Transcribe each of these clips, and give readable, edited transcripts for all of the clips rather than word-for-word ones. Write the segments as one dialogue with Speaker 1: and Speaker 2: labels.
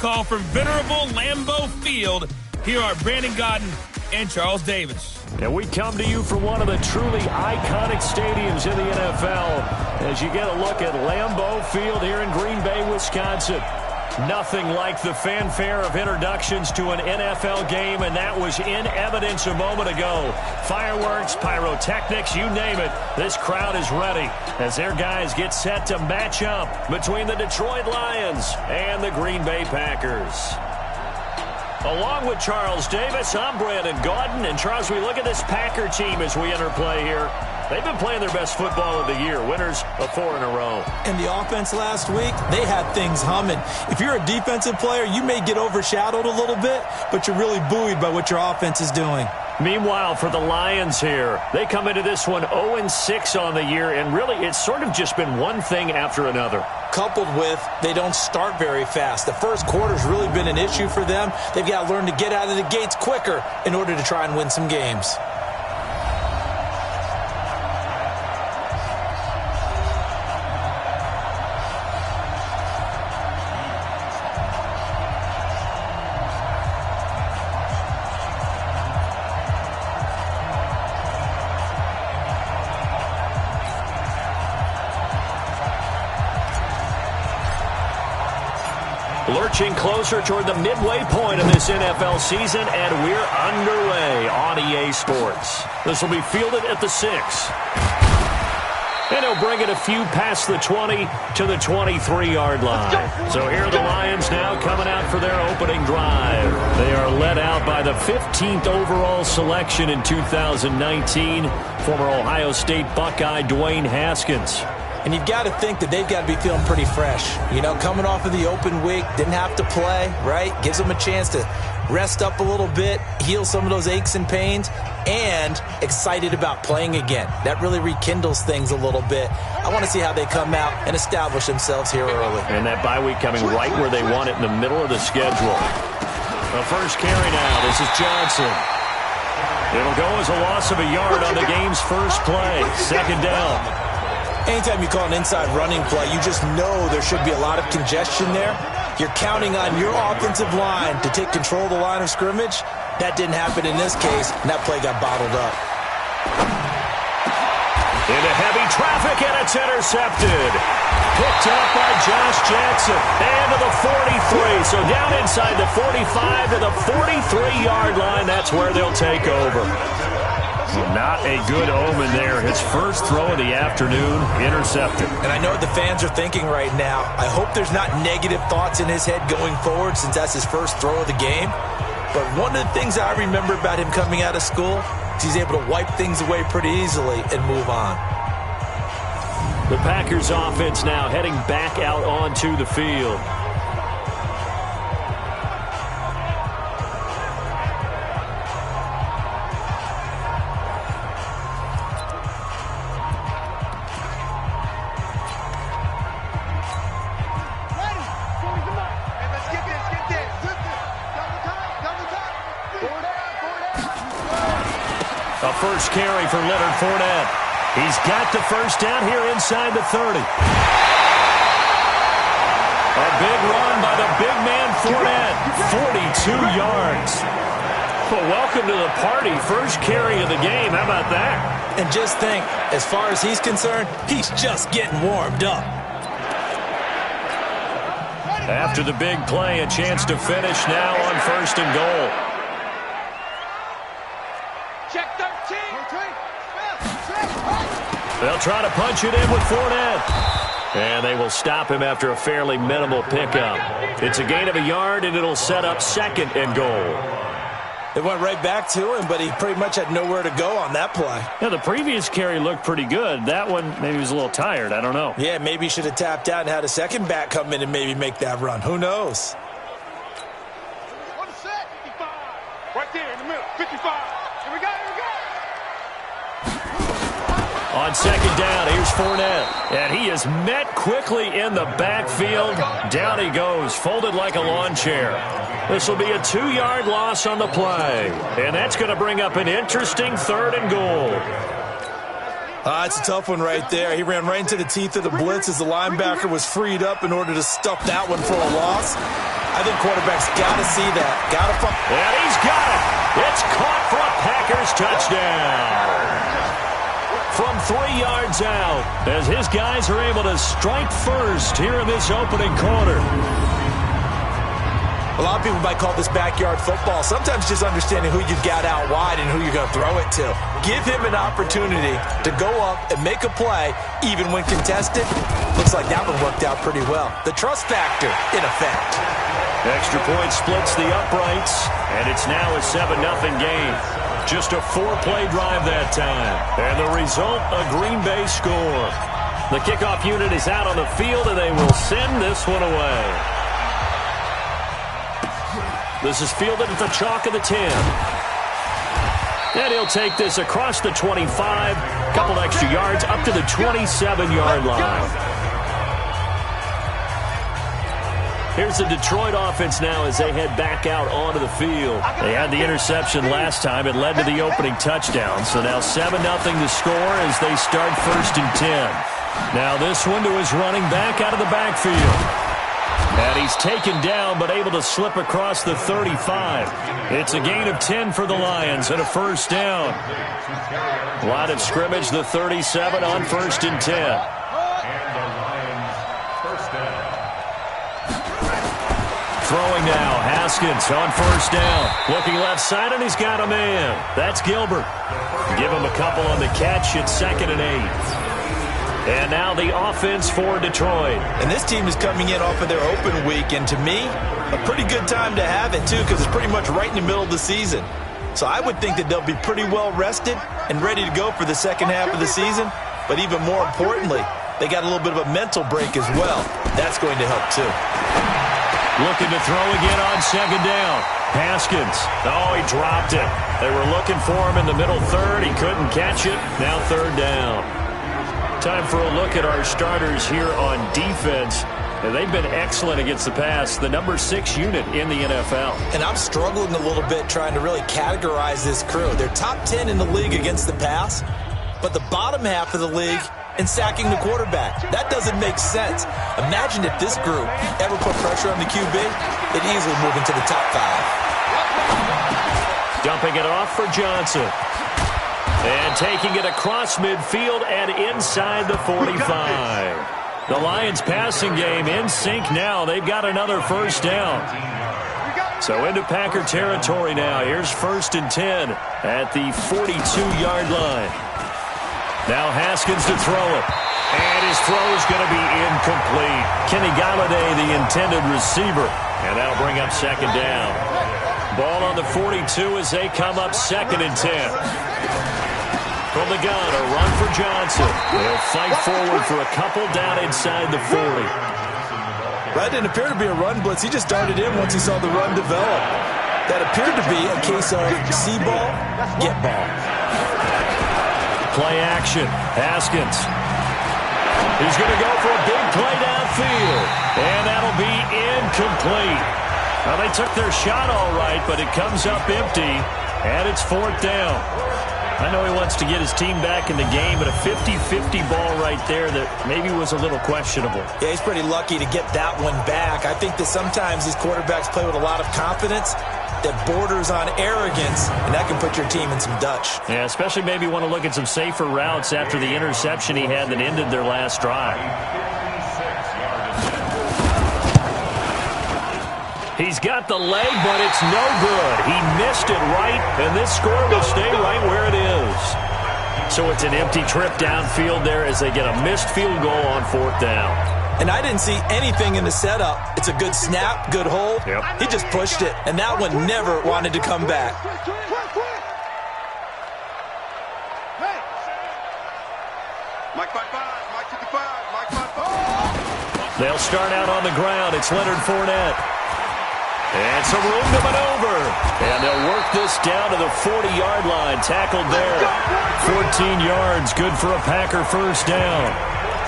Speaker 1: call from venerable Lambeau Field. Here are Brandon Gaudin and Charles Davis.
Speaker 2: And we come to you from one of the truly iconic stadiums in the NFL as you get a look at Lambeau Field here in Green Bay, Wisconsin. Nothing like the fanfare of introductions to an NFL game, and that was in evidence a moment ago. Fireworks, pyrotechnics, you name it. This crowd is ready as their guys get set to match up between the Detroit Lions and the Green Bay Packers. Along with Charles Davis, I'm Brandon Gaudin. And Charles, we look at this Packer team as we enter play here. They've been playing their best football of the year, winners of 4 in a row.
Speaker 3: And the offense last week, they had things humming. If you're a defensive player, you may get overshadowed a little bit, but you're really buoyed by what your offense is doing.
Speaker 2: Meanwhile, for the Lions here, they come into this one 0-6 on the year, and really it's sort of just been one thing after another.
Speaker 3: Coupled with they don't start very fast. The first quarter's really been an issue for them. They've got to learn to get out of the gates quicker in order to try and win some games.
Speaker 2: Lurching closer toward the midway point of this NFL season, and we're underway on EA Sports. This will be fielded at the 6. And he'll bring it a few past the 20 to the 23-yard line. So here are the Lions now coming out for their opening drive. They are led out by the 15th overall selection in 2019, former Ohio State Buckeye Dwayne Haskins.
Speaker 3: And you've got to think that they've got to be feeling pretty fresh. You know, coming off of the open week, didn't have to play, right? Gives them a chance to rest up a little bit, heal some of those aches and pains, and excited about playing again. That really rekindles things a little bit. I want to see how they come out and establish themselves here early.
Speaker 2: And that bye week coming right where they want it in the middle of the schedule. The first carry now, this is Johnson. It'll go as a loss of a yard on the game's first play. Second down.
Speaker 3: Anytime you call an inside running play, you just know there should be a lot of congestion there. You're counting on your offensive line to take control of the line of scrimmage. That didn't happen in this case, and that play got bottled up.
Speaker 2: Into heavy traffic, and it's intercepted. Picked up by Josh Jackson. And to the 43. So down inside the 45 to the 43-yard line. That's where they'll take over. Not a good omen there. His first throw of the afternoon, intercepted.
Speaker 3: And I know what the fans are thinking right now. I hope there's not negative thoughts in his head going forward since that's his first throw of the game. But one of the things I remember about him coming out of school is he's able to wipe things away pretty easily and move on.
Speaker 2: The Packers offense now heading back out onto the field. First carry for Leonard Fournette. He's got the first down here inside the 30. A big run by the big man Fournette. 42 yards. Well, welcome to the party. First carry of the game. How about that?
Speaker 3: And just think, as far as he's concerned, he's just getting warmed up.
Speaker 2: After the big play, a chance to finish now on first and goal. They'll try to punch it in with Fournette. And they will stop him after a fairly minimal pickup. It's a gain of a yard, and it'll set up second and goal.
Speaker 3: It went right back to him, but he pretty much had nowhere to go on that play.
Speaker 2: Yeah, the previous carry looked pretty good. That one, maybe he was a little tired. I don't know.
Speaker 3: Yeah, maybe he should have tapped out and had a second back come in and maybe make that run. Who knows?
Speaker 4: Right there in the middle, 55. Here we go, here we go.
Speaker 2: On second down, here's Fournette. And he is met quickly in the backfield. Down he goes, folded like a lawn chair. This will be a 2-yard loss on the play. And that's going to bring up an interesting third and goal.
Speaker 3: It's a tough one right there. He ran right into the teeth of the blitz as the linebacker was freed up in order to stuff that one for a loss. I think quarterbacks got to see that. Got to.
Speaker 2: And he's got it. It's caught for a Packers touchdown. From 3 yards out, as his guys are able to strike first here in this opening quarter.
Speaker 3: A lot of people might call this backyard football. Sometimes just understanding who you've got out wide and who you're going to throw it to. Give him an opportunity to go up and make a play, even when contested. Looks like that one worked out pretty well. The trust factor, in effect.
Speaker 2: Extra point splits the uprights, and it's now a 7-0 game. Just a 4-play drive that time. And the result, a Green Bay score. The kickoff unit is out on the field, and they will send this one away. This is fielded at the chalk of the 10. And he'll take this across the 25, couple extra yards up to the 27-yard line. Here's the Detroit offense now as they head back out onto the field. They had the interception last time. It led to the opening touchdown. So now 7-0 the score as they start 1st and 10. Now this one to his running back out of the backfield. And he's taken down but able to slip across the 35. It's a gain of 10 for the Lions and a 1st down. Line of scrimmage, the 37 on 1st and 10. Throwing now, Haskins on 1st down. Looking left side, and he's got a man. That's Gilbert. Give him a couple on the catch at 2nd and 8. And now the offense for Detroit.
Speaker 3: And this team is coming in off of their open week, and to me, a pretty good time to have it, too, because it's pretty much right in the middle of the season. So I would think that they'll be pretty well rested and ready to go for the second half of the season. But even more importantly, they got a little bit of a mental break as well. That's going to help, too.
Speaker 2: Looking to throw again on 2nd down. Haskins. Oh, he dropped it. They were looking for him in the middle third. He couldn't catch it. Now 3rd down. Time for a look at our starters here on defense. And they've been excellent against the pass. The number 6 unit in the NFL.
Speaker 3: And I'm struggling a little bit trying to really categorize this crew. They're top 10 in the league against the pass, but the bottom half of the league in sacking the quarterback. That doesn't make sense. Imagine if this group ever put pressure on the QB, it'd easily move into the top 5.
Speaker 2: Dumping it off for Johnson. And taking it across midfield and inside the 45. The Lions passing game in sync now. They've got another 1st down. So into Packer territory now. Here's 1st and 10 at the 42-yard line. Now Haskins to throw it. And his throw is going to be incomplete. Kenny Galladay, the intended receiver. And that'll bring up 2nd down. Ball on the 42 as they come up 2nd and 10. From the gun, a run for Johnson. They'll fight forward for a couple down inside the 40.
Speaker 3: That didn't appear to be a run blitz. He just darted in once he saw the run develop. That appeared to be a case of see ball, get ball.
Speaker 2: Play action. Haskins. He's going to go for a big play downfield. And that'll be incomplete. Now, they took their shot all right, but it comes up empty. And it's 4th down. I know he wants to get his team back in the game, but a 50-50 ball right there that maybe was a little questionable.
Speaker 3: Yeah, he's pretty lucky to get that one back. I think that sometimes these quarterbacks play with a lot of confidence that borders on arrogance, and that can put your team in some Dutch.
Speaker 2: Yeah, especially maybe want to look at some safer routes after the interception he had that ended their last drive. He's got the leg, but it's no good. He missed it right, and this score will stay right where it is. So it's an empty trip downfield there as they get a missed field goal on 4th down.
Speaker 3: And I didn't see anything in the setup. It's a good snap, good hold.
Speaker 2: Yep.
Speaker 3: He just pushed it, and that one never wanted to come back.
Speaker 4: Mike 5-5, Mike 55, Mike 5-5.
Speaker 2: They'll start out on the ground. It's Leonard Fournette. And some room to maneuver. And they'll work this down to the 40-yard line. Tackled there. 14 yards. Good for a Packer 1st down.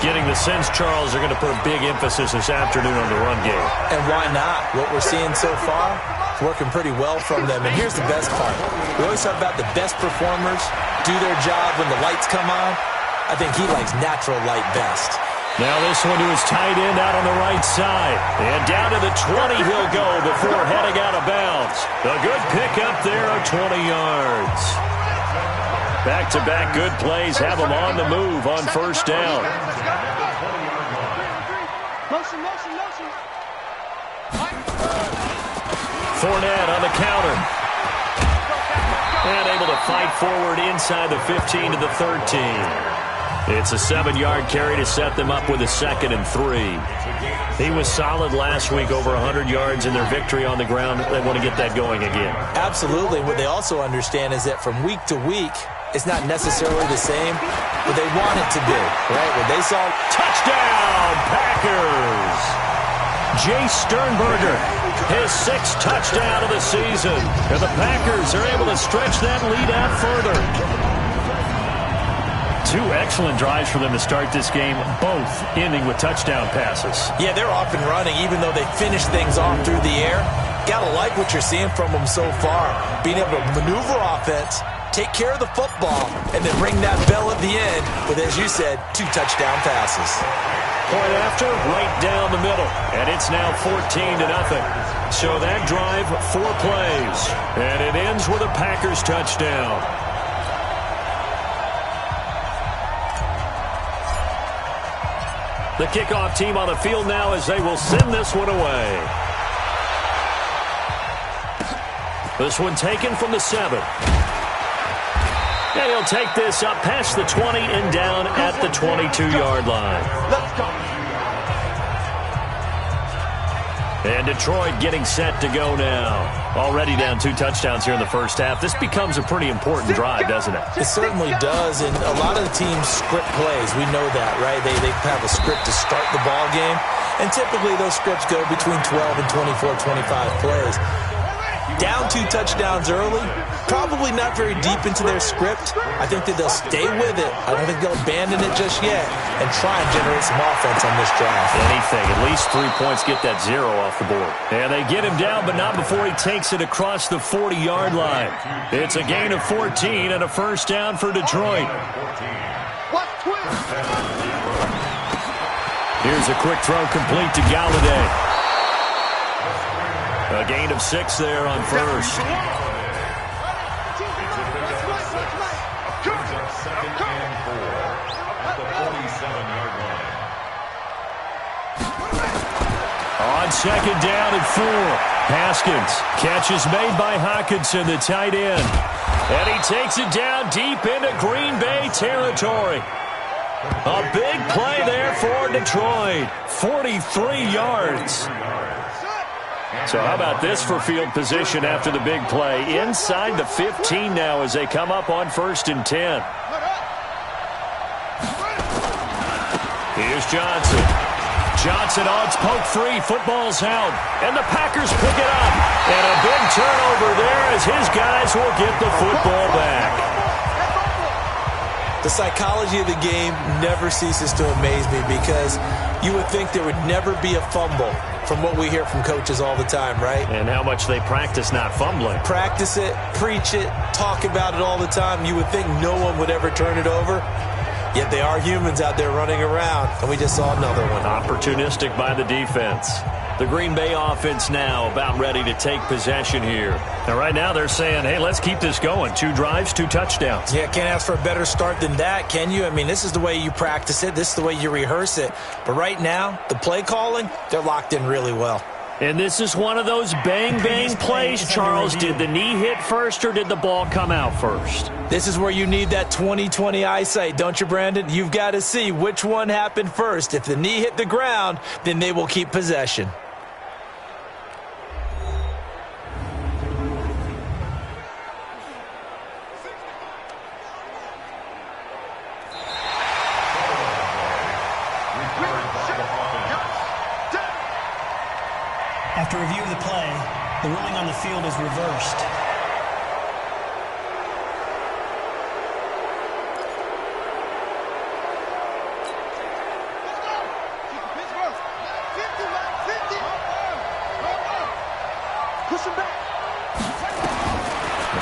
Speaker 2: Getting the sense, Charles, they're going to put a big emphasis this afternoon on the run game.
Speaker 3: And why not? What we're seeing so far is working pretty well from them. And here's the best part. We always talk about the best performers do their job when the lights come on. I think he likes natural light best.
Speaker 2: Now this one to his tight end out on the right side. And down to the 20 he'll go before heading out of bounds. A good pickup there of 20 yards. Back-to-back good plays have him on the move on first down. Fournette on the counter. And able to fight forward inside the 15 to the 13. It's a 7-yard carry to set them up with a 2nd and 3. He was solid last week, over 100 yards in their victory on the ground. They want to get that going again.
Speaker 3: Absolutely. What they also understand is that from week to week, it's not necessarily the same, but they want it to be, right? When they saw
Speaker 2: touchdown, Packers! Jay Sternberger, his 6th touchdown of the season. And the Packers are able to stretch that lead out further. 2 excellent drives for them to start this game, both ending with touchdown passes.
Speaker 3: Yeah, they're off and running, even though they finish things off through the air. Gotta like what you're seeing from them so far. Being able to maneuver offense, take care of the football, and then ring that bell at the end with, as you said, 2 touchdown passes.
Speaker 2: Point after, right down the middle. And it's now 14-0. So that drive, 4 plays. And it ends with a Packers touchdown. The kickoff team on the field now as they will send this one away. This one taken from the 7. And he'll take this up past the 20 and down at the 22-yard line.
Speaker 4: Let's go.
Speaker 2: And Detroit getting set to go now. Already down 2 touchdowns here in the first half. This becomes a pretty important drive, doesn't it?
Speaker 3: It certainly does, and a lot of the teams script plays. We know that, right? They have a script to start the ball game, and typically those scripts go between 12 and 24, 25 plays. Down 2 touchdowns early, probably not very deep into their script. I think that they'll stay with it. I don't think they'll abandon it just yet and try and generate some offense on this drive.
Speaker 2: Anything, at least 3 points, get that 0 off the board. And they get him down, but not before he takes it across the 40-yard line. It's a gain of 14 and a first down for Detroit. Here's a quick throw complete to Galladay. A gain of 6 there on first. On second down and 4. Haskins. Catch is made by Hockenson, the tight end. And he takes it down deep into Green Bay territory. A big play there for Detroit. 43 yards. So how about this for field position after the big play? Inside the 15 now as they come up on 1st and 10. Here's Johnson. Johnson on poke free. Football's out. And the Packers pick it up. And a big turnover there as his guys will get the football back.
Speaker 3: The psychology of the game never ceases to amaze me because you would think there would never be a fumble from what we hear from coaches all the time, right?
Speaker 2: And how much they practice not fumbling.
Speaker 3: Practice it, preach it, talk about it all the time. You would think no one would ever turn it over. Yet they are humans out there running around, and we just saw another one.
Speaker 2: Opportunistic by the defense. The Green Bay offense now about ready to take possession here. And right now they're saying, hey, let's keep this going. 2 drives, 2 touchdowns.
Speaker 3: Yeah, can't ask for a better start than that, can you? I mean, this is the way you practice it. This is the way you rehearse it. But right now, the play calling, they're locked in really well.
Speaker 2: And this is one of those bang-bang plays, Charles. Did the knee hit first or did the ball come out first?
Speaker 3: This is where you need that 20/20 eyesight, don't you, Brandon? You've got to see which one happened first. If the knee hit the ground, then they will keep possession.
Speaker 5: After review of the play, the ruling on the field is reversed.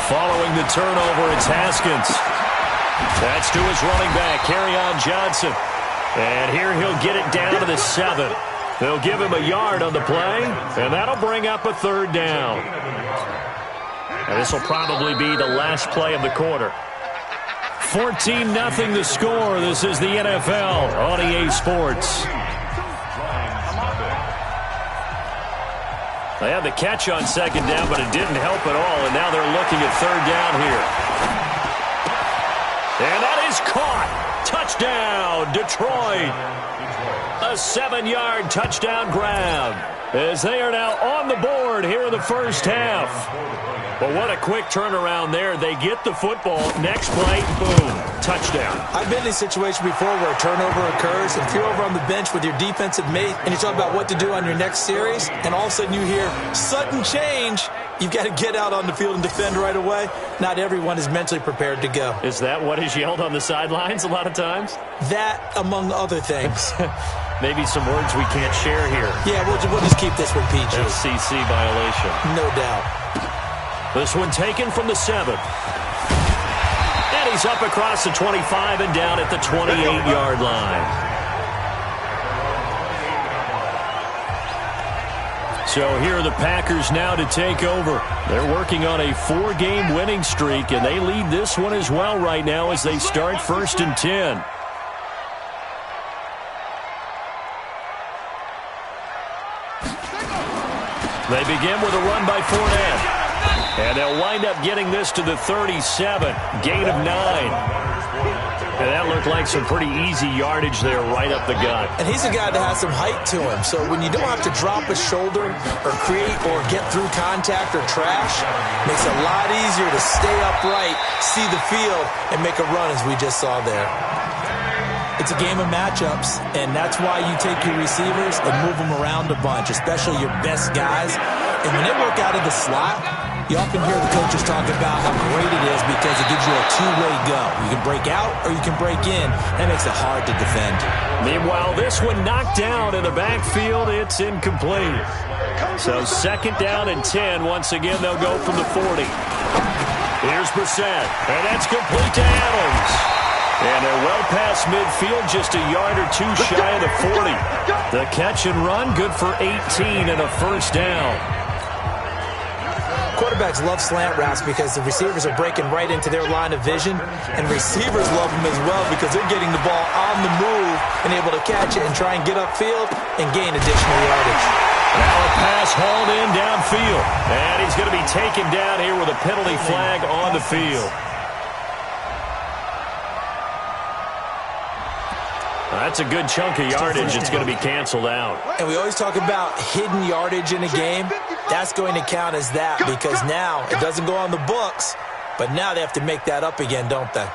Speaker 2: Following the turnover, it's Haskins. That's to his running back, Kerryon Johnson. And here he'll get it down to the 7. They'll give him a yard on the play, and that'll bring up a 3rd down. And this will probably be the last play of the quarter. 14-0 the score. This is the NFL on EA Sports. They had the catch on 2nd down, but it didn't help at all, and now they're looking at 3rd down here. And that is caught. Touchdown, Detroit. A 7-yard touchdown grab as they are now on the board here in the first half. But what a quick turnaround there. They get the football. Next play, boom, touchdown.
Speaker 3: I've been in a situation before where a turnover occurs. If you're over on the bench with your defensive mate and you talk about what to do on your next series, and all of a sudden you hear sudden change, you've got to get out on the field and defend right away. Not everyone is mentally prepared to go.
Speaker 2: Is that what is yelled on the sidelines a lot of times?
Speaker 3: That, among other things.
Speaker 2: Maybe some words we can't share here.
Speaker 3: Yeah, we'll just keep this one PG.
Speaker 2: FCC violation.
Speaker 3: No doubt.
Speaker 2: This one taken from the 7. And he's up across the 25 and down at the 28-yard line. So here are the Packers now to take over. They're working on a 4-game winning streak, and they lead this one as well right now as they start 1st and 10. They begin with a run by Fournette. And they'll wind up getting this to the 37. Gain of 9. And that looked like some pretty easy yardage there right up the gut.
Speaker 3: And he's a guy that has some height to him. So when you don't have to drop a shoulder or create or get through contact or trash, makes it a lot easier to stay upright, see the field, and make a run as we just saw there. It's a game of matchups, and that's why you take your receivers and move them around a bunch, especially your best guys. And when they work out of the slot, you often hear the coaches talk about how great it is because it gives you a two-way go. You can break out or you can break in. That makes it hard to defend.
Speaker 2: Meanwhile, this one knocked down in the backfield. It's incomplete. So 2nd down and 10. Once again, they'll go from the 40. Here's Brissett, and that's complete to Adams. And they're well past midfield, just a yard or two shy of the 40. The catch and run, good for 18 and a 1st down.
Speaker 3: Quarterbacks love slant routes because the receivers are breaking right into their line of vision, and receivers love them as well because they're getting the ball on the move and able to catch it and try and get upfield and gain additional yardage.
Speaker 2: Now a pass hauled in downfield, and he's going to be taken down here with a penalty flag on the field. That's a good chunk of yardage. It's going to be canceled out.
Speaker 3: And we always talk about hidden yardage in a game. That's going to count as that because now it doesn't go on the books, but now they have to make that up again, don't they?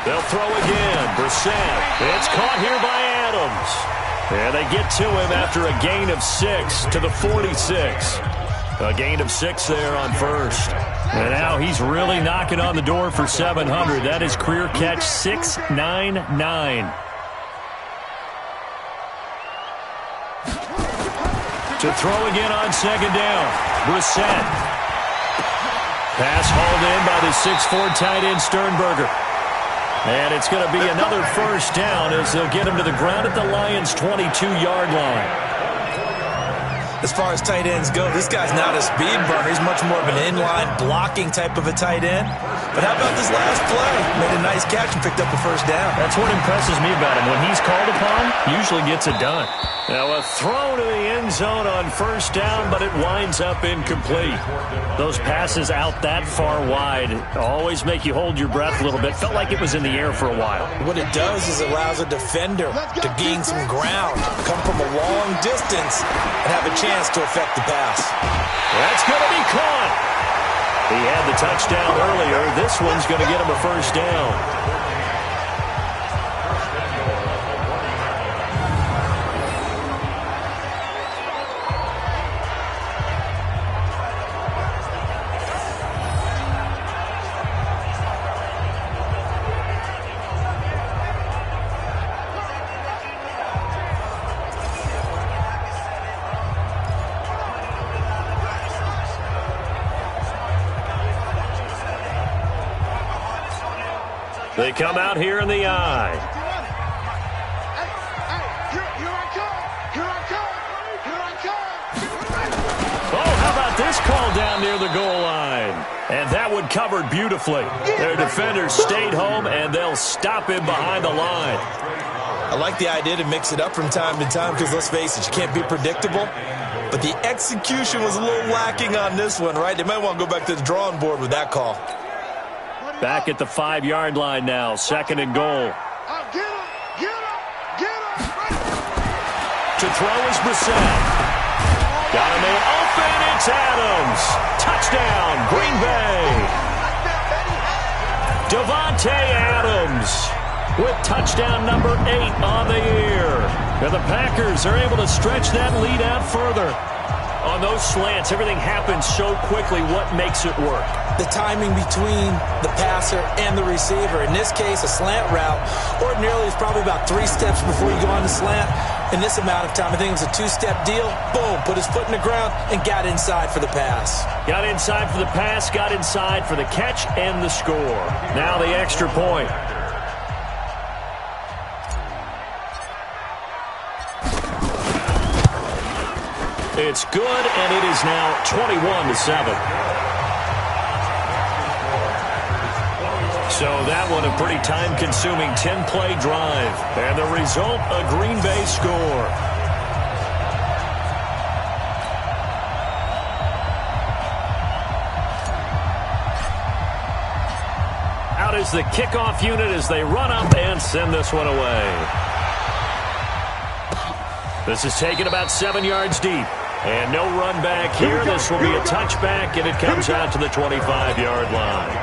Speaker 2: They'll throw again. Brissett. It's caught here by Adams. And they get to him after a gain of 6 to the 46. A gain of 6 there on 1st. And now he's really knocking on the door for 700. That is career catch 699. To throw again on 2nd down. Brissett. Pass hauled in by the 6'4" tight end Sternberger. And it's going to be another 1st down as they'll get him to the ground at the Lions' 22-yard line.
Speaker 3: As far as tight ends go, this guy's not a speed burner. He's much more of an inline blocking type of a tight end. But how about this last play? Made a nice catch and picked up a 1st down.
Speaker 2: That's what impresses me about him. When he's called upon, usually gets it done. Now a throw to the end zone on 1st down, but it winds up incomplete. Those passes out that far wide always make you hold your breath a little bit. Felt like it was in the air for a while.
Speaker 3: What it does is it allows a defender to gain some ground, come from a long distance, and have a chance to affect the pass.
Speaker 2: That's going to be caught. He had the touchdown earlier. This one's going to get him a 1st down. They come out here in the I. want this call down near the goal line? And that one covered beautifully. Their defenders stayed home, and they'll stop him behind the line.
Speaker 3: I like the idea to mix it up from time to time because, let's face it, you can't be predictable. But the execution was a little lacking on this one, right? They might want to go back to the drawing board with that call.
Speaker 2: Back at the 5-yard line now, 2nd and goal. To throw is Brissett. Got a man open, it's Adams. Touchdown, Green Bay. Davante Adams with touchdown number 8 on the year. And the Packers are able to stretch that lead out further. On those slants, everything happens so quickly. What makes it work?
Speaker 3: The timing between the passer and the receiver. In this case, a slant route ordinarily is probably about 3 steps before you go on the slant. In this amount of time, I think it was a 2-step deal. Boom, put his foot in the ground and got inside for the pass.
Speaker 2: Got inside for the pass, got inside for the catch and the score. Now the extra point. It's good, and it is now 21-7. So that one a pretty time-consuming 10-play drive. And the result, a Green Bay score. Out is the kickoff unit as they run up and send this one away. This is taken about 7 yards deep. And no run back here. This will be a touchback, and it comes out to the 25-yard line.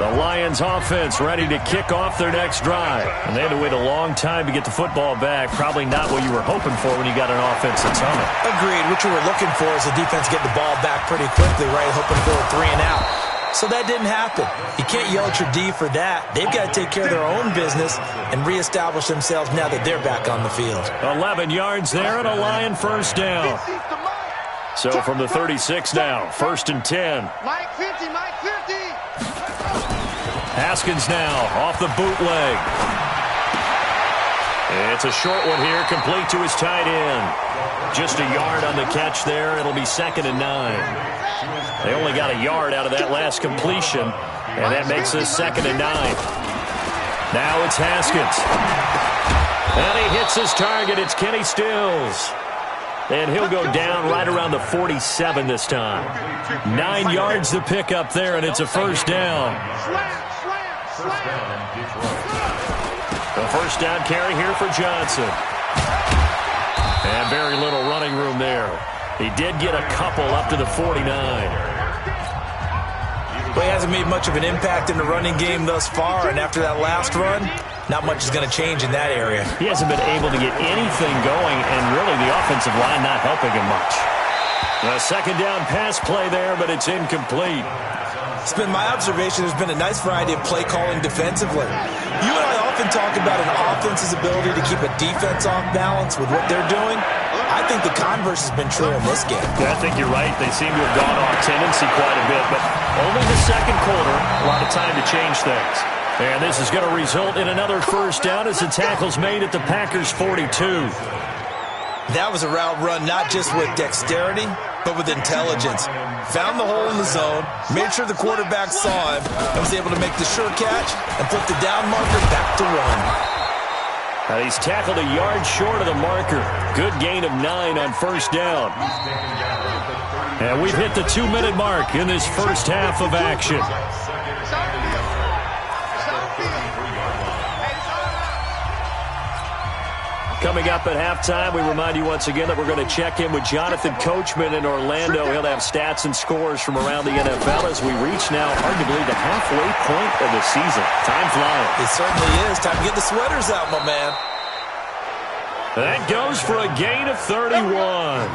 Speaker 2: The Lions offense ready to kick off their next drive. And they had to wait a long time to get the football back. Probably not what you were hoping for when you got an offense that's humming.
Speaker 3: Agreed. What you were looking for is the defense getting the ball back pretty quickly, right? Hoping for a 3 and out. So that didn't happen. You can't yell at your D for that. They've got to take care of their own business and reestablish themselves now that they're back on the field.
Speaker 2: 11 yards there and a Lion first down. So from the 36 now, 1st and 10.
Speaker 4: Mike 50, Mike 50.
Speaker 2: Haskins now off the bootleg. It's a short one here, complete to his tight end. Just a yard on the catch there. It'll be 2nd and 9. They only got a yard out of that last completion, and that makes this 2nd and 9. Now it's Haskins. And he hits his target. It's Kenny Stills. And he'll go down right around the 47 this time. 9 yards to pick up there, and it's a first down. The first down carry here for Johnson. And very little running room there. He did get a couple up to the 49.
Speaker 3: Well, he hasn't made much of an impact in the running game thus far, and after that last run, not much is going to change in that area.
Speaker 2: He hasn't been able to get anything going, and really the offensive line not helping him much. A 2nd down pass play there, but it's incomplete.
Speaker 3: It's been my observation there's been a nice variety of play calling defensively. You and I often talk about an offense's ability to keep a defense off balance with what they're doing. I think the converse has been true in this game.
Speaker 2: Yeah, I think you're right. They seem to have gone off tendency quite a bit, but only the 2nd quarter, a lot of time to change things. And this is going to result in another first down as the tackle's made at the Packers' 42.
Speaker 3: That was a route run not just with dexterity, but with intelligence. Found the hole in the zone, made sure the quarterback saw him, and was able to make the sure catch and put the down marker back to 1.
Speaker 2: Now he's tackled a yard short of the marker. Good gain of 9 on first down. And we've hit the 2-minute mark in this first half of action. Coming up at halftime, we remind you once again that we're going to check in with Jonathan Coachman in Orlando. He'll have stats and scores from around the NFL as we reach now, hard to believe, the halfway point of the season. Time flying.
Speaker 3: It certainly is. Time to get the sweaters out, my man.
Speaker 2: That goes for a gain of 31.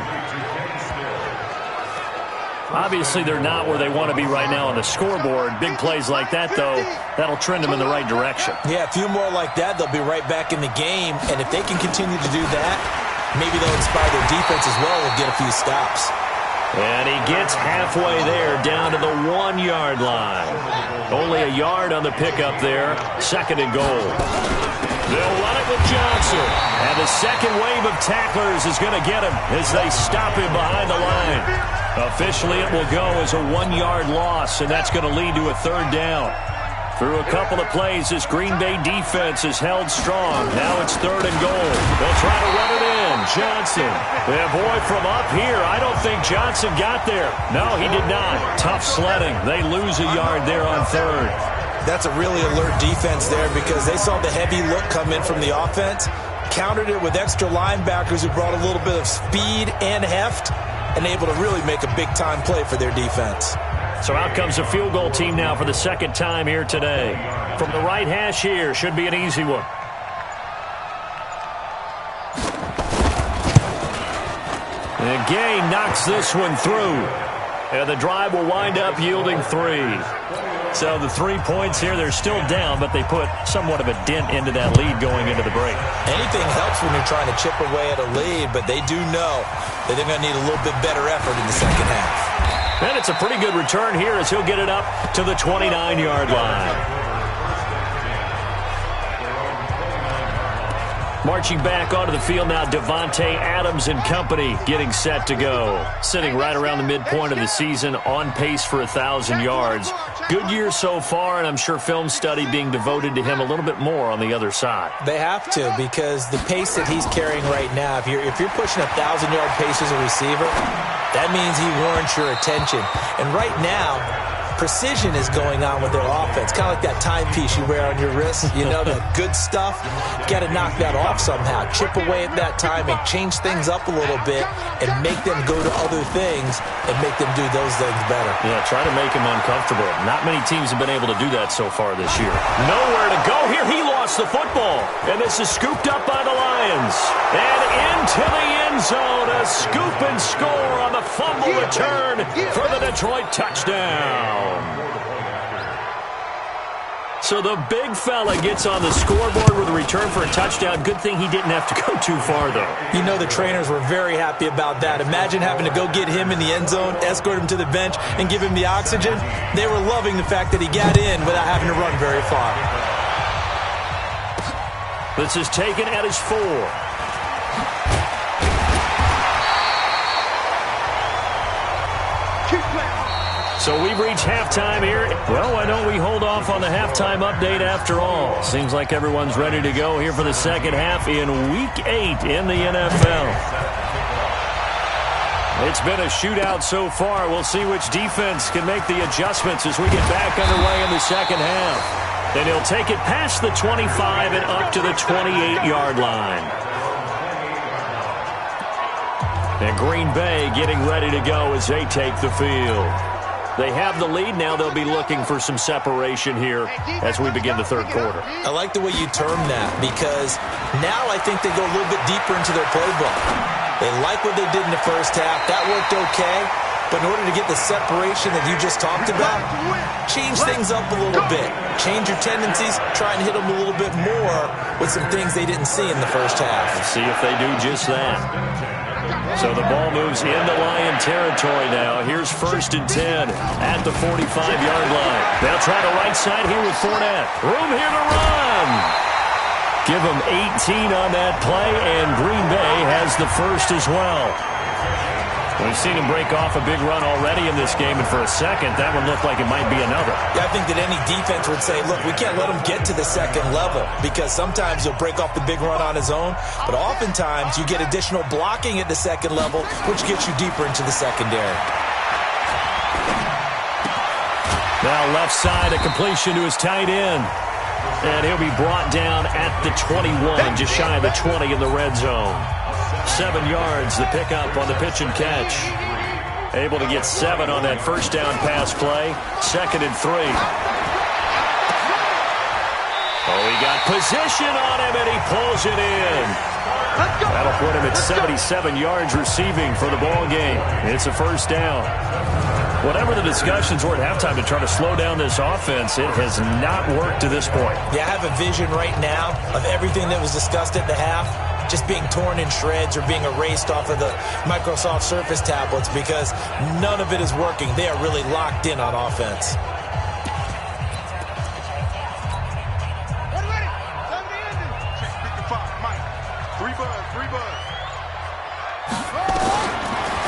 Speaker 2: Obviously, they're not where they want to be right now on the scoreboard. Big plays like that, though, that'll trend them in the right direction.
Speaker 3: Yeah, a few more like that, they'll be right back in the game. And if they can continue to do that, maybe they'll inspire their defense as well and get a few stops.
Speaker 2: And he gets halfway there, down to the 1-yard line. Only a yard on the pickup there. 2nd and goal. They'll run it with Johnson. And the second wave of tacklers is going to get him as they stop him behind the line. Officially, it will go as a 1-yard loss, and that's going to lead to a third down. Through a couple of plays, this Green Bay defense is held strong. Now it's 3rd and goal. They'll try to run it in. Johnson. Yeah, boy, from up here, I don't think Johnson got there. No, he did not. Tough sledding. They lose a yard there on 3rd.
Speaker 3: That's a really alert defense there because they saw the heavy look come in from the offense, countered it with extra linebackers who brought a little bit of speed and heft, and able to really make a big-time play for their defense.
Speaker 2: So out comes a field goal team now for the second time here today. From the right hash here, should be an easy one. And Gay knocks this one through. And the drive will wind up yielding 3. So the 3 points here, they're still down, but they put somewhat of a dent into that lead going into the break.
Speaker 3: Anything helps when you're trying to chip away at a lead, but they do know that they're going to need a little bit better effort in the second half.
Speaker 2: And it's a pretty good return here as he'll get it up to the 29-yard line. Marching back onto the field now, Devontae Adams and company getting set to go. Sitting right around the midpoint of the season, on pace for 1,000 yards. Good year so far, and I'm sure film study being devoted to him a little bit more on the other side.
Speaker 3: They have to, because the pace that he's carrying right now, if you're pushing 1,000-yard pace as a receiver, that means he warrants your attention. And right now, precision is going on with their offense. Kind of like that timepiece you wear on your wrist. You know, that good stuff. You got to knock that off somehow. Chip away at that timing. Change things up a little bit and make them go to other things and make them do those things better.
Speaker 2: Yeah, try to make him uncomfortable. Not many teams have been able to do that so far this year. Nowhere to go here. He lost the football. And this is scooped up by the Lions. And into the end zone. A scoop and score on the fumble return for the Detroit touchdown. So the big fella gets on the scoreboard with a return for a touchdown. Good thing he didn't have to go too far, though.
Speaker 3: You know the trainers were very happy about that. Imagine having to go get him in the end zone, escort him to the bench, and give him the oxygen. They were loving the fact that he got in without having to run very far.
Speaker 2: This is taken at his 4. So we've reached halftime here. Well, why don't we hold off on the halftime update after all? Seems like everyone's ready to go here for the second half in Week 8 in the NFL. It's been a shootout so far. We'll see which defense can make the adjustments as we get back underway in the second half. And he'll take it past the 25 and up to the 28-yard line. And Green Bay getting ready to go as they take the field. They have the lead. Now they'll be looking for some separation here as we begin the third quarter.
Speaker 3: I like the way you term that, because now I think they go a little bit deeper into their playbook. They like what they did in the first half. That worked okay. But in order to get the separation that you just talked about, change things up a little bit. Change your tendencies. Try and hit them a little bit more with some things they didn't see in the first half.
Speaker 2: Let's see if they do just that. So the ball moves into Lion territory now. Here's 1st and 10 at the 45-yard line. They'll try the right side here with Fournette. Room here to run. Give them 18 on that play, and Green Bay has the first as well. We've seen him break off a big run already in this game, and for a second, that one looked like it might be another.
Speaker 3: Yeah, I think that any defense would say, look, we can't let him get to the second level, because sometimes he'll break off the big run on his own, but oftentimes you get additional blocking at the second level, which gets you deeper into the secondary.
Speaker 2: Now left side, a completion to his tight end. And he'll be brought down at the 21, just shy of the 20 in the red zone. 7 yards, the pickup on the pitch and catch. Able to get 7 on that first down pass play. 2nd and 3. Oh, he got position on him, and he pulls it in. That'll put him at 77 yards receiving for the ball game. It's a first down. Whatever the discussions were at halftime to try to slow down this offense, it has not worked to this point.
Speaker 3: Yeah, I have a vision right now of everything that was discussed at the half just being torn in shreds or being erased off of the Microsoft Surface tablets, because none of it is working. They are really locked in on offense.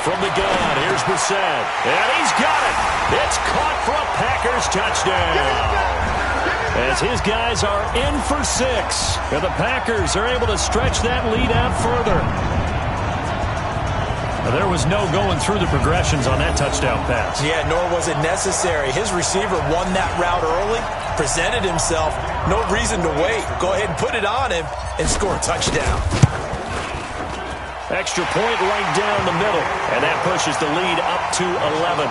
Speaker 2: From the gun, here's Brissett. And he's got it. It's caught for a Packers touchdown. As his guys are in for 6. And the Packers are able to stretch that lead out further. There was no going through the progressions on that touchdown pass.
Speaker 3: Yeah, nor was it necessary. His receiver won that route early, presented himself. No reason to wait. Go ahead and put it on him and score a touchdown.
Speaker 2: Extra point right down the middle. And that pushes the lead up to 11.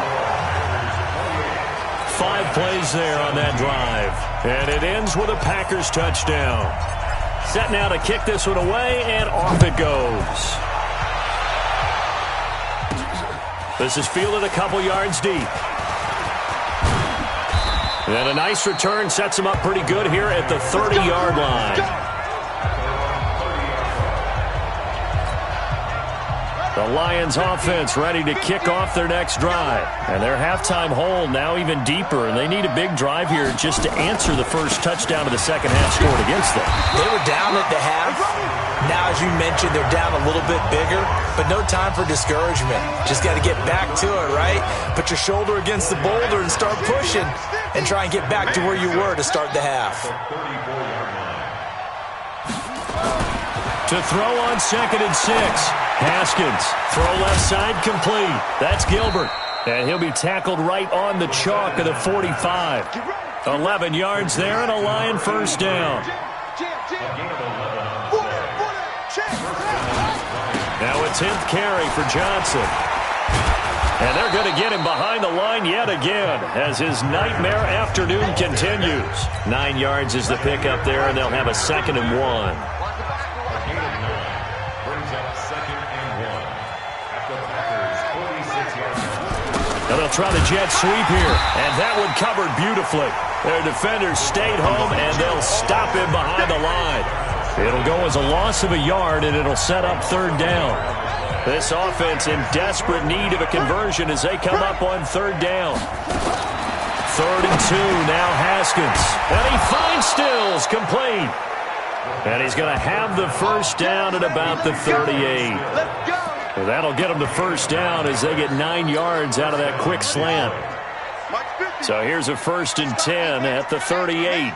Speaker 2: 5 plays there on that drive. And it ends with a Packers touchdown. Set now to kick this one away, and off it goes. This is fielded a couple yards deep. And a nice return sets him up pretty good here at the 30-yard line. The Lions offense ready to kick off their next drive. And their halftime hole now even deeper, and they need a big drive here just to answer the first touchdown of the second half scored against them.
Speaker 3: They were down at the half. Now, as you mentioned, they're down a little bit bigger, but no time for discouragement. Just got to get back to it, right? Put your shoulder against the boulder and start pushing and try and get back to where you were to start the half.
Speaker 2: To throw on 2nd and 6. Haskins, throw left side complete. That's Gilbert. And he'll be tackled right on the chalk of the 45. 11 yards there and a Lion first down. Now a 10th carry for Johnson. And they're going to get him behind the line yet again as his nightmare afternoon continues. 9 yards is the pickup there, and they'll have a 2nd and 1. Now they'll try the jet sweep here, and that one covered beautifully. Their defenders stayed home, and they'll stop him behind the line. It'll go as a loss of a yard, and it'll set up 3rd down. This offense in desperate need of a conversion as they come up on 3rd down. 3rd and 2, now Haskins. And he finds Stills, complete. And he's going to have the first down at about the 38. Well, that'll get them the first down as they get 9 yards out of that quick slant. So here's a 1st and 10 at the 38.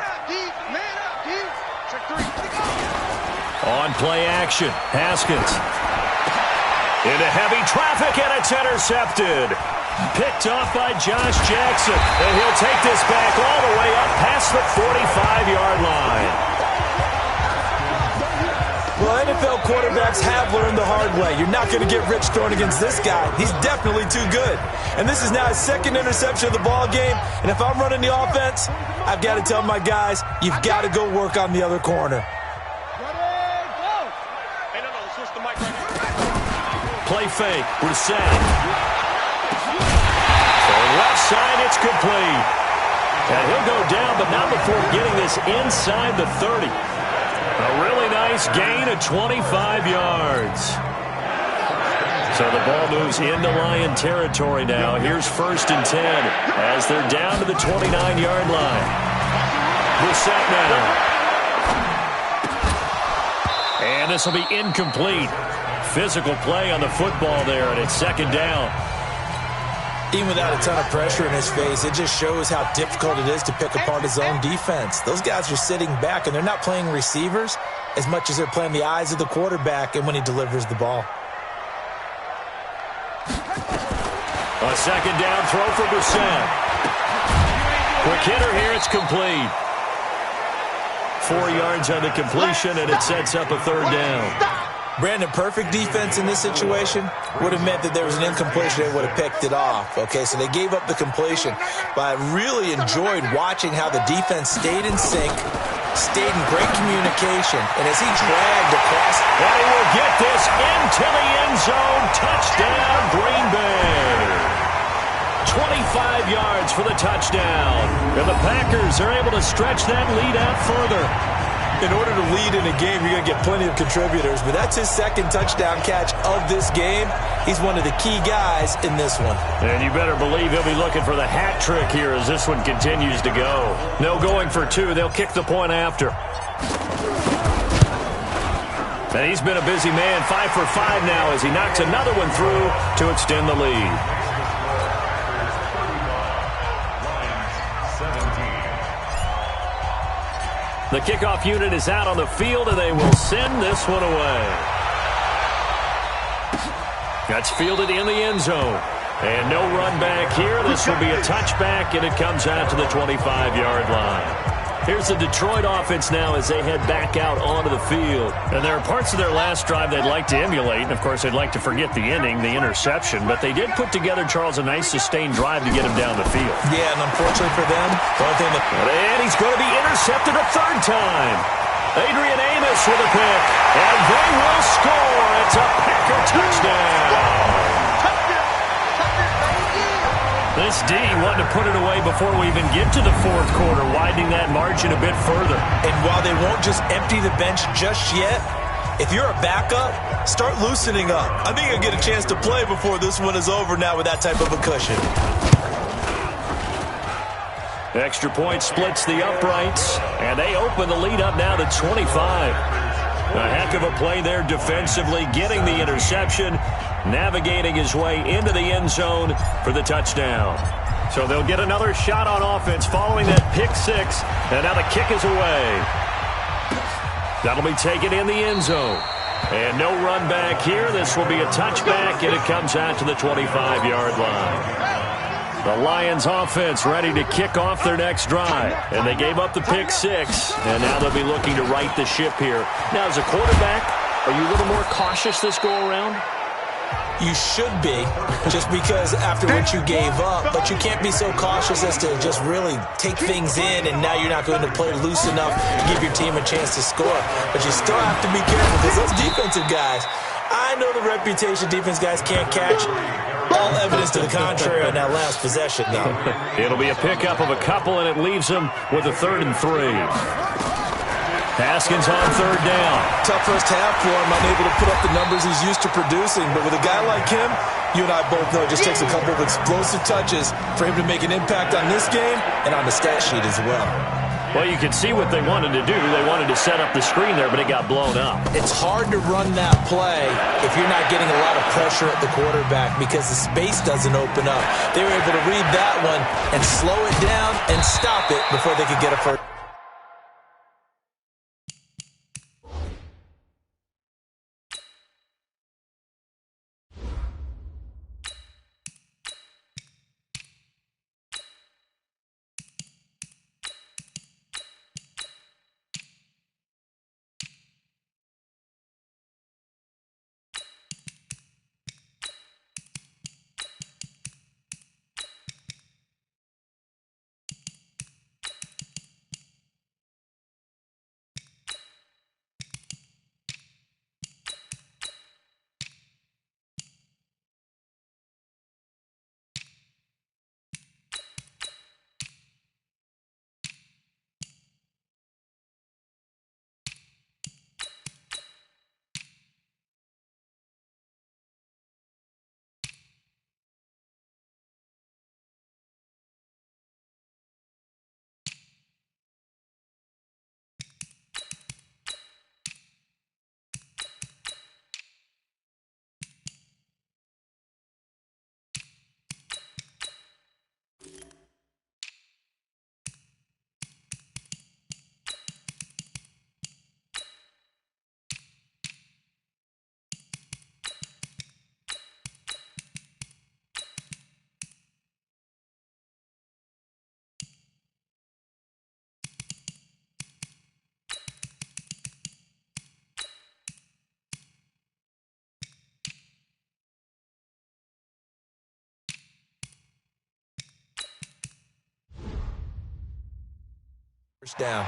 Speaker 2: On play action, Haskins. Into heavy traffic, and it's intercepted. Picked off by Josh Jackson. And he'll take this back all the way up past the 45-yard line.
Speaker 3: Well, NFL quarterbacks have learned the hard way. You're not going to get rich throwing against this guy. He's definitely too good. And this is now his 2nd interception of the ball game. And if I'm running the offense, I've got to tell my guys, you've got to go work on the other corner.
Speaker 2: Play fake, Brissett. On left side, it's complete. And he'll go down, but not before getting this inside the 30. A really nice gain of 25 yards. So the ball moves into Lion territory now. Here's 1st and 10 as they're down to the 29-yard line. Brissett now. And this will be incomplete. Physical play on the football there, and it's 2nd down.
Speaker 3: Even without a ton of pressure in his face, it just shows how difficult it is to pick apart his own defense. Those guys are sitting back, and they're not playing receivers as much as they're playing the eyes of the quarterback and when he delivers the ball.
Speaker 2: A 2nd down throw for Brissett. Quick hitter here, it's complete. 4 yards on the completion, and it sets up a 3rd down.
Speaker 3: Brandon, perfect defense in this situation would have meant that there was an incompletion. They would have picked it off. Okay, so they gave up the completion. But I really enjoyed watching how the defense stayed in sync, stayed in great communication, and as he dragged across.
Speaker 2: And he will get this into the end zone. Touchdown, Green Bay. 25 yards for the touchdown. And the Packers are able to stretch that lead out further.
Speaker 3: In order to lead in a game, you're going to get plenty of contributors, but that's his 2nd touchdown catch of this game. He's one of the key guys in this one.
Speaker 2: And you better believe he'll be looking for the hat trick here as this one continues to go. No going for 2. They'll kick the point after. And he's been a busy man, 5 for 5 now as he knocks another one through to extend the lead. The kickoff unit is out on the field, and they will send this one away. That's fielded in the end zone. And no run back here. This will be a touchback, and it comes out to the 25-yard line. Here's the Detroit offense now as they head back out onto the field. And there are parts of their last drive they'd like to emulate. And, of course, they'd like to forget the inning, the interception. But they did put together, Charles, a nice sustained drive to get him down the field.
Speaker 3: Yeah, and unfortunately for them, the only thing that...
Speaker 2: And he's going to be intercepted a third time. Adrian Amos with a pick. And they will score. It's a Packer touchdown. This D wanted to put it away before we even get to the fourth quarter, widening that margin a bit further.
Speaker 3: And while they won't just empty the bench just yet, if you're a backup, start loosening up. I think you'll get a chance to play before this one is over now with that type of a cushion.
Speaker 2: Extra point splits the uprights, and they open the lead up now to 25. A heck of a play there defensively, getting the interception, navigating his way into the end zone for the touchdown. So they'll get another shot on offense following that pick six, and now the kick is away. That'll be taken in the end zone. And no run back here. This will be a touchback, and it comes out to the 25-yard line. The Lions offense ready to kick off their next drive. And they gave up the pick six, and now they'll be looking to right the ship here. Now, as a quarterback, are you a little more cautious this go-around?
Speaker 3: You should be, just because after what you gave up, but you can't be so cautious as to just really take things in, and now you're not going to play loose enough to give your team a chance to score. But you still have to be careful, because those defensive guys, I know the reputation defense guys can't catch. All evidence to the contrary on that last possession, though.
Speaker 2: It'll be a pickup of a couple, and it leaves them with a 3rd and 3. Haskins on 3rd down.
Speaker 3: Tough first half for him, unable to put up the numbers he's used to producing. But with a guy like him, you and I both know it just takes a couple of explosive touches for him to make an impact on this game and on the stat sheet as well.
Speaker 2: Well, you can see what they wanted to do. They wanted to set up the screen there, but it got blown up.
Speaker 3: It's hard to run that play if you're not getting a lot of pressure at the quarterback because the space doesn't open up. They were able to read that one and slow it down and stop it before they could get a first. Down.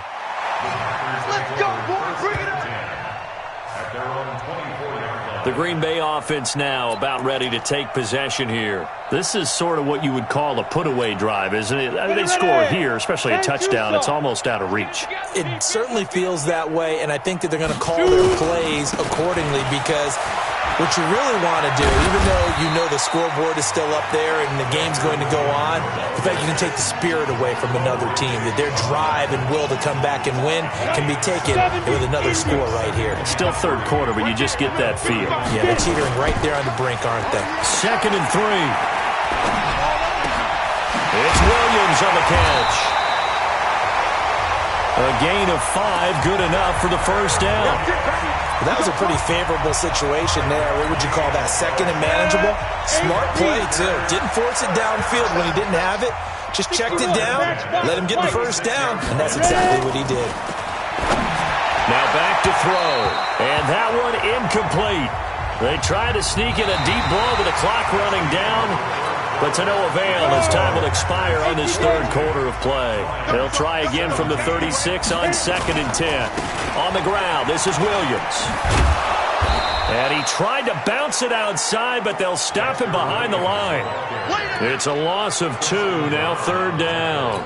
Speaker 4: Let's go, boys. Bring it up.
Speaker 2: The Green Bay offense now about ready to take possession here. This is sort of what you would call a put-away drive, isn't it? I mean, they score here, especially a touchdown. It's almost out of reach.
Speaker 3: It certainly feels that way, and I think that they're going to call their plays accordingly because what you really want to do, even though you know the scoreboard is still up there and the game's going to go on, the fact you can take the spirit away from another team, that their drive and will to come back and win can be taken with another score right here.
Speaker 2: Still third quarter, but you just get that feel.
Speaker 3: Yeah, they're teetering right there on the brink, aren't they?
Speaker 2: 2nd and 3. It's Williams on the catch. A gain of 5, good enough for the first down.
Speaker 3: That was a pretty favorable situation there. What would you call that? Second and manageable? Smart play, too. Didn't force it downfield when he didn't have it. Just checked it down, let him get the first down, and that's exactly what he did.
Speaker 2: Now back to throw, and that one incomplete. They tried to sneak in a deep ball with the clock running down, but to no avail as time will expire on this third quarter of play. They'll try again from the 36 on 2nd and 10. On the ground, this is Williams. And he tried to bounce it outside, but they'll stop him behind the line. It's a loss of 2, now 3rd down.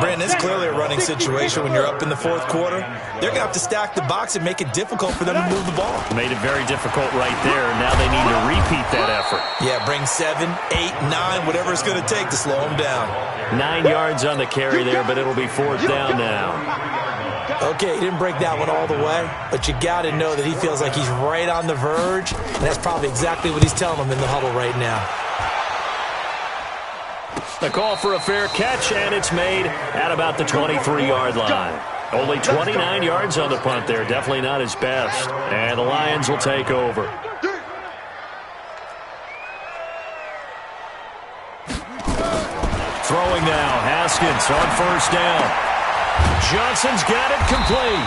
Speaker 3: Brandon, it's clearly a running situation when you're up in the 4th quarter. They're going to have to stack the box and make it difficult for them to move the ball.
Speaker 2: Made it very difficult right there. Now they need to repeat that effort.
Speaker 3: Yeah, bring 7, 8, 9, whatever it's going to take to slow them down.
Speaker 2: 9 yards on the carry there, but it'll be 4th down now.
Speaker 3: Okay, he didn't break that one all the way, but you got to know that he feels like he's right on the verge, and that's probably exactly what he's telling them in the huddle right now.
Speaker 2: The call for a fair catch, and it's made at about the 23-yard line. Only 29 yards on the punt there. Definitely not his best. And the Lions will take over. Throwing now, Haskins on 1st down. Johnson's got it complete.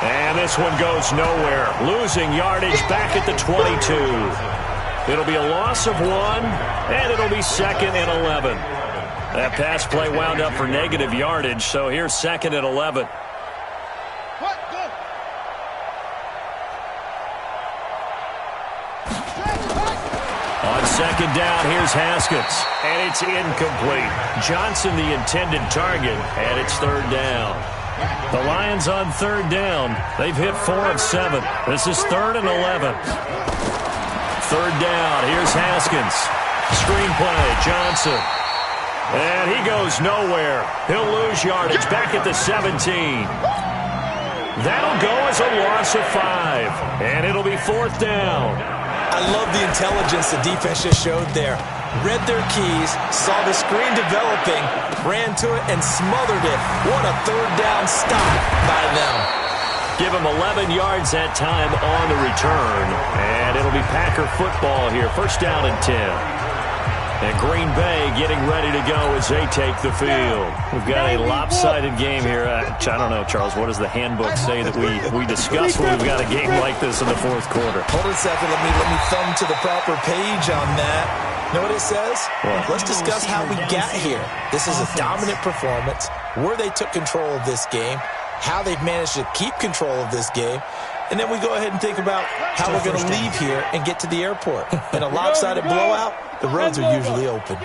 Speaker 2: And this one goes nowhere. Losing yardage back at the 22. It'll be a loss of 1, and it'll be 2nd and 11. That pass play wound up for negative yardage, so here's 2nd and 11. On 2nd down, here's Haskins, and it's incomplete. Johnson the intended target, and it's 3rd down. The Lions on 3rd down. They've hit 4 of 7. This is 3rd and 11. 3rd down, here's Haskins. Screen play, Johnson. And he goes nowhere. He'll lose yardage back at the 17. That'll go as a loss of 5. And it'll be 4th down.
Speaker 3: I love the intelligence the defense just showed there. Read their keys, saw the screen developing, ran to it, and smothered it. What a 3rd down stop by them.
Speaker 2: Give him 11 yards that time on the return. And it'll be Packer football here. 1st down and 10. And Green Bay getting ready to go as they take the field. We've got a lopsided game here. I don't know, Charles, what does the handbook say that we discuss when we've got a game like this in the 4th quarter?
Speaker 3: Hold on a second. Let me thumb to the proper page on that. Know what it says?
Speaker 2: What?
Speaker 3: Let's discuss how we got here. This is a dominant performance, where they took control of this game, how they've managed to keep control of this game, and then we go ahead and think about how we're going to leave here and get to the airport. In a lopsided blowout, the roads are usually open.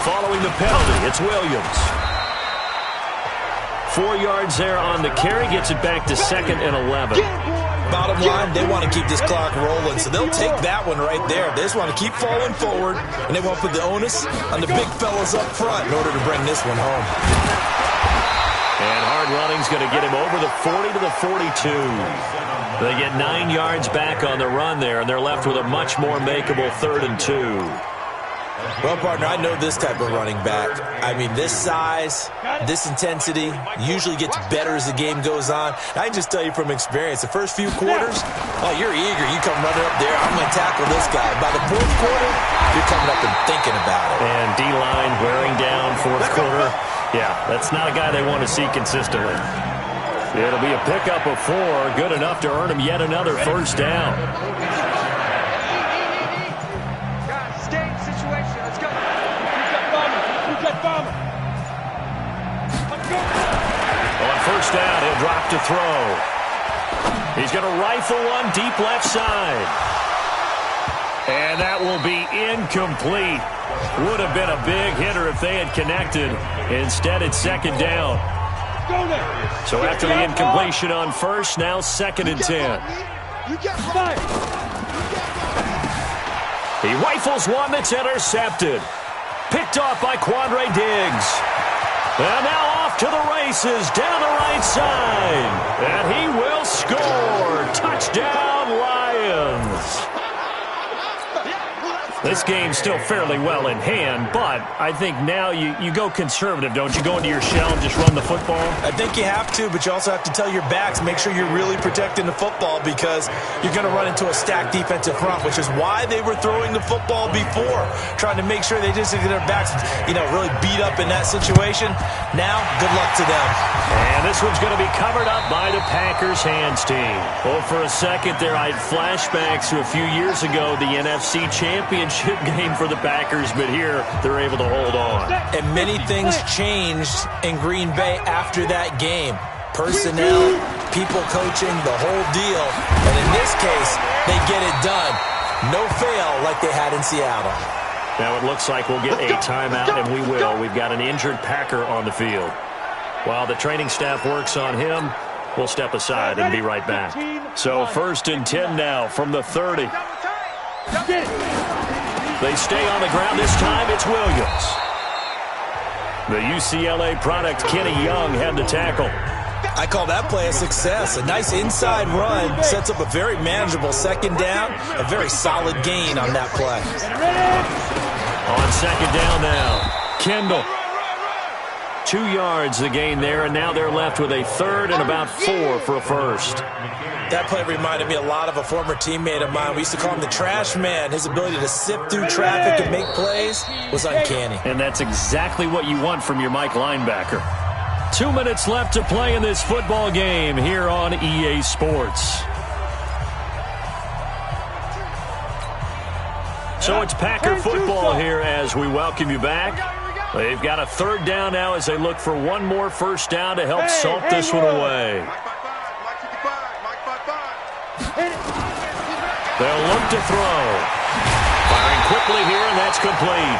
Speaker 2: Following the penalty, it's Williams. 4 yards there on the carry, gets it back to 2nd and 11.
Speaker 3: Bottom line, they want to keep this clock rolling, so they'll take that one right there. They just want to keep falling forward, and they want to put the onus on the big fellas up front in order to bring this one home.
Speaker 2: And hard running's going to get him over the 40 to the 42. They get 9 yards back on the run there, and they're left with a much more makeable 3rd and 2.
Speaker 3: Well, partner, I know this type of running back. I mean, this size, this intensity usually gets better as the game goes on. I can just tell you from experience, the first few quarters, oh, you're eager. You come running up there, I'm going to tackle this guy. By the 4th quarter, you're coming up and thinking about it.
Speaker 2: And D-line wearing down 4th quarter. Yeah, that's not a guy they want to see consistently. It'll be a pickup of 4, good enough to earn him yet another 1st down. On 1st down, he'll drop to throw. He's going to rifle one deep left side. And that will be incomplete. Would have been a big hitter if they had connected. Instead, it's 2nd down. So after the incompletion on 1st, now 2nd and 10. He rifles one that's intercepted. Picked off by Quandre Diggs. And now off to the races down the right side. And he will score. Touchdown, Lions. This game's still fairly well in hand, but I think now you go conservative, don't you? Go into your shell and just run the football?
Speaker 3: I think you have to, but you also have to tell your backs, make sure you're really protecting the football because you're going to run into a stacked defensive front, which is why they were throwing the football before, trying to make sure they just get their backs, really beat up in that situation. Now, good luck to them.
Speaker 2: And this one's going to be covered up by the Packers hands team. Well, for a second there, I had flashbacks to a few years ago, the NFC Championship game for the Packers, but here they're able to hold on.
Speaker 3: And many things changed in Green Bay after that game. Personnel, people coaching, the whole deal. And in this case, they get it done. No fail like they had in Seattle.
Speaker 2: Now it looks like we'll get a timeout, and we will. We've got an injured Packer on the field. While the training staff works on him, we'll step aside and be right back. So 1st and 10 now from the 30. They stay on the ground. This time it's Williams. The UCLA product, Kenny Young, had the tackle.
Speaker 3: I call that play a success. A nice inside run sets up a very manageable second down. A very solid gain on that play.
Speaker 2: On second down now, Kendall. 2 yards the gain there, and now they're left with a 3rd and about 4 for a first.
Speaker 3: That play reminded me a lot of a former teammate of mine. We used to call him the trash man. His ability to sift through traffic and make plays was uncanny.
Speaker 2: And that's exactly what you want from your Mike linebacker. 2 minutes left to play in this football game here on EA Sports. So it's Packer football here as we welcome you back. They've got a 3rd down now as they look for one more first down to help salt this one away. They'll look to throw. Firing quickly here, and that's complete.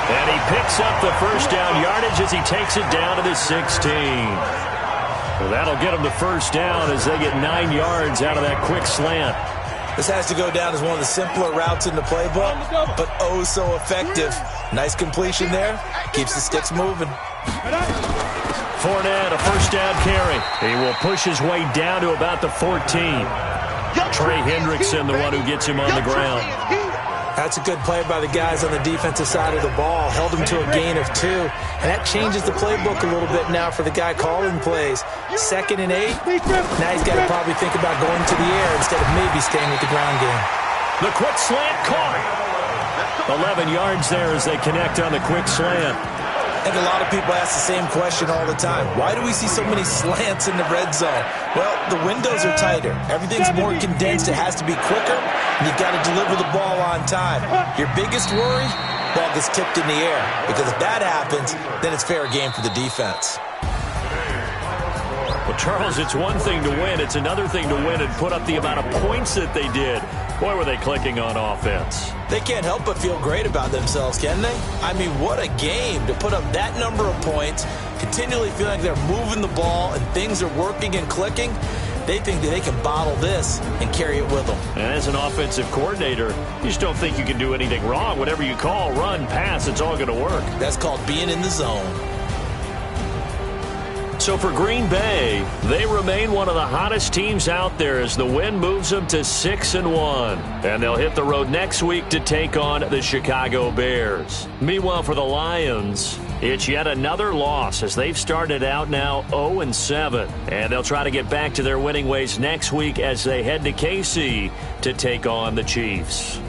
Speaker 2: And he picks up the first down yardage as he takes it down to the 16. Well, that'll get him the first down as they get 9 yards out of that quick slant.
Speaker 3: This has to go down as one of the simpler routes in the playbook, but oh so effective. Nice completion there. Keeps the sticks moving.
Speaker 2: Fournette, a first down carry. He will push his way down to about the 14. Trey Hendrickson, the one who gets him on the ground.
Speaker 3: That's a good play by the guys on the defensive side of the ball. Held him to a gain of 2. And that changes the playbook a little bit now for the guy calling plays. 2nd and 8. Now he's got to probably think about going to the air instead of maybe staying with the ground game.
Speaker 2: The quick slant caught. 11 yards there as they connect on the quick slant.
Speaker 3: I think a lot of people ask the same question all the time. Why do we see so many slants in the red zone? Well, the windows are tighter. Everything's more condensed. It has to be quicker, and you've got to deliver the ball on time. Your biggest worry? Ball gets tipped in the air. Because if that happens, then it's fair game for the defense.
Speaker 2: Well, Charles, it's one thing to win. It's another thing to win and put up the amount of points that they did. Boy, were they clicking on offense.
Speaker 3: They can't help but feel great about themselves, can they? I mean, what a game to put up that number of points, continually feeling like they're moving the ball and things are working and clicking. They think that they can bottle this and carry it with them.
Speaker 2: And as an offensive coordinator, you just don't think you can do anything wrong. Whatever you call, run, pass, it's all going to work.
Speaker 3: That's called being in the zone.
Speaker 2: So for Green Bay, they remain one of the hottest teams out there as the win moves them to 6-1. And they'll hit the road next week to take on the Chicago Bears. Meanwhile, for the Lions, it's yet another loss as they've started out now 0-7. And they'll try to get back to their winning ways next week as they head to KC to take on the Chiefs.